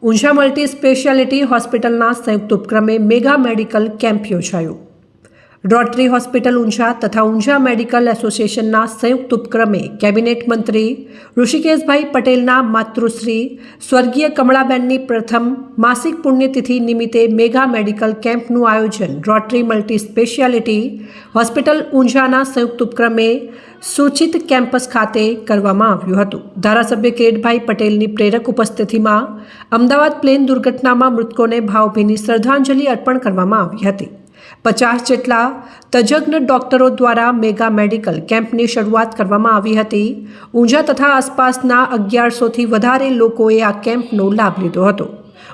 Unjha multi speciality હોસ્પિટલના સંયુક્ત ઉપક્રમે મેગા મેડિકલ કેમ્પ યોજાયો। રોટરી હોસ્પિટલ ઊંઝા તથા ઊંઝા મેડિકલ એસોસિએશનના સંયુક્ત ઉપક્રમે કેબિનેટ મંત્રી ઋષિકેશભાઈ પટેલના માતૃશ્રી સ્વર્ગીય કમળાબેનની પ્રથમ માસિક પુણ્યતિથિ નિમિત્તે મેગા મેડિકલ કેમ્પનું આયોજન રોટરી મલ્ટી સ્પેશિયાલિટી હોસ્પિટલ ઊંઝાના સંયુક્ત ઉપક્રમે સૂચિત કેમ્પસ ખાતે કરવામાં આવ્યું હતું। ધારાસભ્ય કિરીટભાઈ પટેલની પ્રેરક ઉપસ્થિતિમાં અમદાવાદ પ્લેન દુર્ઘટનામાં મૃતકોને ભાવભીની શ્રદ્ધાંજલિ અર્પણ કરવામાં આવી હતી। 50 જેટલા તજજ્ઞ ડોક્ટરો દ્વારા મેગા મેડિકલ કેમ્પની શરૂઆત કરવામાં આવી હતી। ઊંઝા તથા આસપાસના 1100થી વધારે લોકોએ આ કેમ્પનો લાભ લીધો હતો।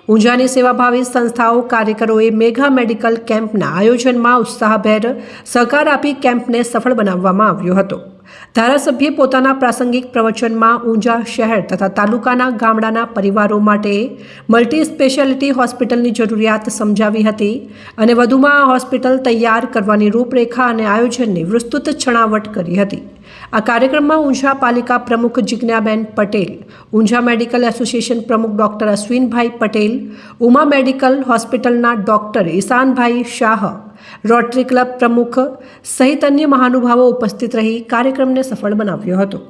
ઊંઝાની સેવાભાવી સંસ્થાઓ કાર્યકરોએ મેગા મેડિકલ કેમ્પના આયોજનમાં ઉત્સાહભેર સહકાર આપી કેમ્પને સફળ બનાવવામાં આવ્યો હતો। ધારાસભ્યે પોતાના પ્રાસંગિક પ્રવચનમાં ઊંઝા શહેર તથા તાલુકાના ગામડાના પરિવારો માટે મલ્ટી સ્પેશિયાલિટી હોસ્પિટલની જરૂરિયાત સમજાવી હતી અને વધુમાં આ હોસ્પિટલ તૈયાર કરવાની રૂપરેખા અને આયોજનની વિસ્તૃત છણાવટ કરી હતી। આ કાર્યક્રમમાં ઊંઝા પાલિકા પ્રમુખ જિજ્ઞાબેન પટેલ, ઊંઝા મેડિકલ એસોસિએશન પ્રમુખ ડૉક્ટર અશ્વિનભાઈ પટેલ, ઉમા મેડિકલ હોસ્પિટલના ડૉક્ટર ઈશાનભાઈ શાહ, રોટરી ક્લબ પ્રમુખ સહિત અન્ય મહાનુભાવો ઉપસ્થિત રહી કાર્યક્રમને સફળ બનાવ્યો હતો।